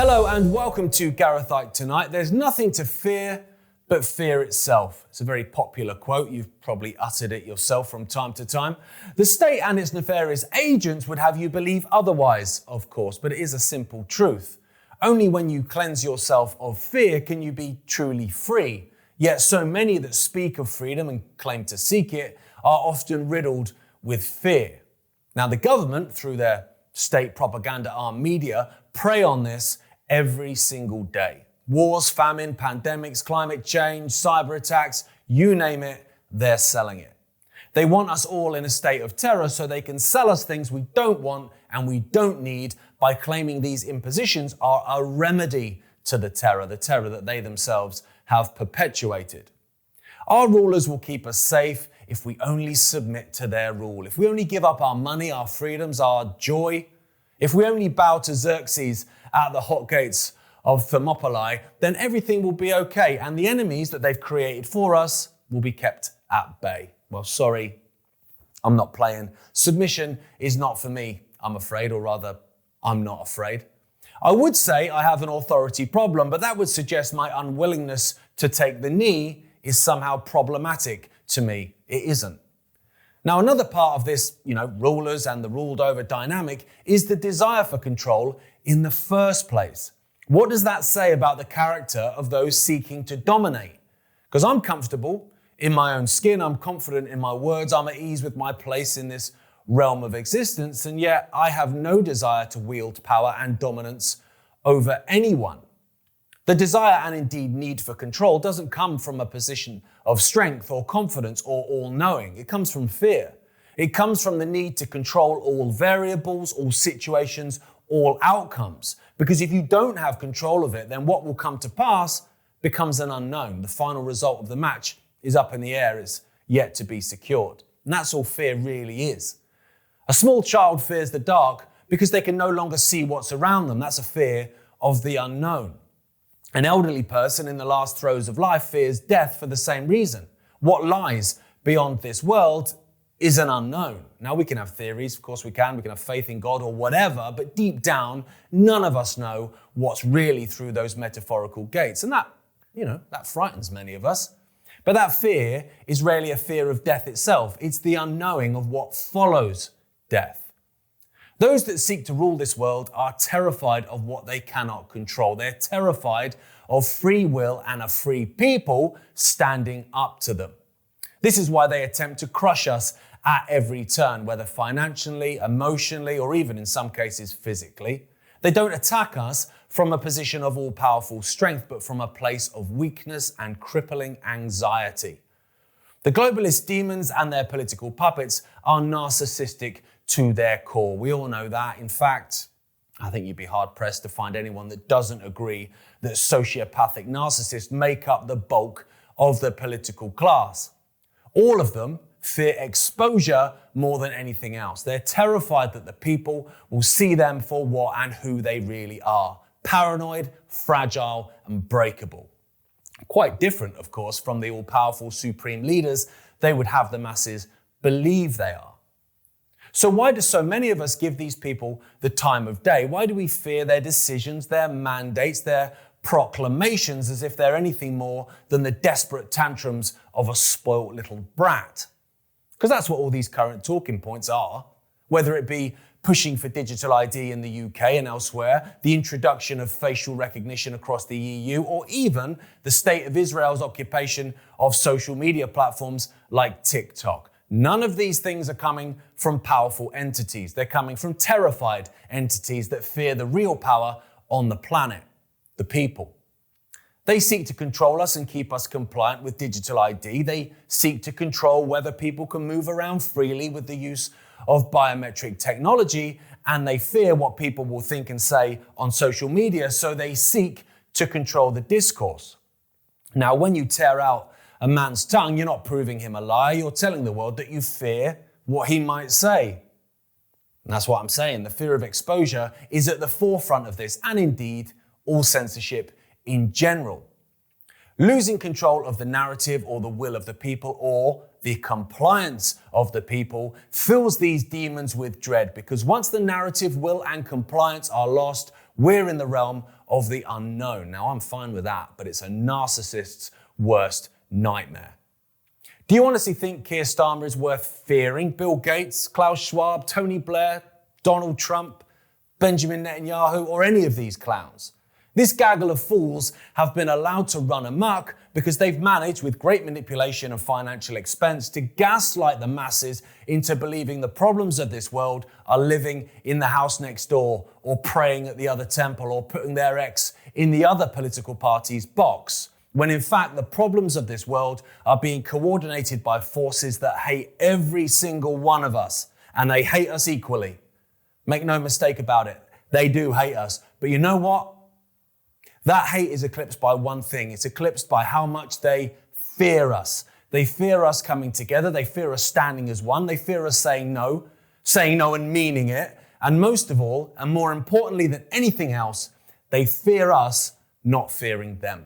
Hello and welcome to Gareth Icke Tonight. There's nothing to fear but fear itself. It's a very popular quote. You've probably uttered it yourself from time to time. The state and its nefarious agents would have you believe otherwise, of course, but it is a simple truth. Only when you cleanse yourself of fear can you be truly free. Yet so many that speak of freedom and claim to seek it are often riddled with fear. Now the government, through their state propaganda arm media, prey on this every single day. Wars, famine, pandemics, climate change, cyber attacks, you name it, they're selling it. They want us all in a state of terror so they can sell us things we don't want and we don't need by claiming these impositions are a remedy to the terror that they themselves have perpetuated. Our rulers will keep us safe if we only submit to their rule, if we only give up our money, our freedoms, our joy, if we only bow to Xerxes at the hot gates of Thermopylae, then everything will be okay, and the enemies that they've created for us will be kept at bay. Well, sorry, I'm not playing. Submission is not for me, I'm afraid, or rather, I'm not afraid. I would say I have an authority problem, but that would suggest my unwillingness to take the knee is somehow problematic to me. It isn't. Now, another part of this, rulers and the ruled over dynamic is the desire for control in the first place. What does that say about the character of those seeking to dominate? Because I'm comfortable in my own skin, I'm confident in my words, I'm at ease with my place in this realm of existence, and yet I have no desire to wield power and dominance over anyone. The desire and indeed need for control doesn't come from a position of strength or confidence or all-knowing. It comes from fear. It comes from the need to control all variables, all situations, all outcomes. Because if you don't have control of it, then what will come to pass becomes an unknown. The final result of the match is up in the air, is yet to be secured. And that's all fear really is. A small child fears the dark because they can no longer see what's around them. That's a fear of the unknown. An elderly person in the last throes of life fears death for the same reason. What lies beyond this world is an unknown. Now, we can have theories, of course we can have faith in God or whatever, but deep down, none of us know what's really through those metaphorical gates. And that frightens many of us. But that fear is rarely a fear of death itself. It's the unknowing of what follows death. Those that seek to rule this world are terrified of what they cannot control. They're terrified of free will and a free people standing up to them. This is why they attempt to crush us at every turn, whether financially, emotionally, or even in some cases physically. They don't attack us from a position of all-powerful strength, but from a place of weakness and crippling anxiety. The globalist demons and their political puppets are narcissistic to their core. We all know that. In fact, I think you'd be hard-pressed to find anyone that doesn't agree that sociopathic narcissists make up the bulk of the political class. All of them fear exposure more than anything else. They're terrified that the people will see them for what and who they really are. Paranoid, fragile, and breakable. Quite different, of course, from the all-powerful supreme leaders they would have the masses believe they are. So why do so many of us give these people the time of day? Why do we fear their decisions, their mandates, their proclamations as if they're anything more than the desperate tantrums of a spoilt little brat? Because that's what all these current talking points are, whether it be pushing for digital ID in the UK and elsewhere, the introduction of facial recognition across the EU, or even the state of Israel's occupation of social media platforms like TikTok. None of these things are coming from powerful entities. They're coming from terrified entities that fear the real power on the planet, the people. They seek to control us and keep us compliant with digital ID. They seek to control whether people can move around freely with the use of biometric technology, and they fear what people will think and say on social media, so they seek to control the discourse. Now, when you tear out a man's tongue, you're not proving him a liar. You're telling the world that you fear what he might say. And that's what I'm saying. The fear of exposure is at the forefront of this, and indeed, all censorship in general. Losing control of the narrative or the will of the people or the compliance of the people fills these demons with dread, because once the narrative, will, and compliance are lost, We're in the realm of the unknown. Now, I'm fine with that, but it's a narcissist's worst nightmare. Do you honestly think Keir Starmer is worth fearing? Bill Gates, Klaus Schwab, Tony Blair, Donald Trump, Benjamin Netanyahu, or any of these clowns? This gaggle of fools have been allowed to run amok because they've managed, with great manipulation and financial expense, to gaslight the masses into believing the problems of this world are living in the house next door, or praying at the other temple, or putting their ex in the other political party's box, when in fact the problems of this world are being coordinated by forces that hate every single one of us, and they hate us equally. Make no mistake about it, they do hate us. But you know what? That hate is eclipsed by one thing. It's eclipsed by how much they fear us. They fear us coming together. They fear us standing as one. They fear us saying no and meaning it. And most of all, and more importantly than anything else, they fear us not fearing them.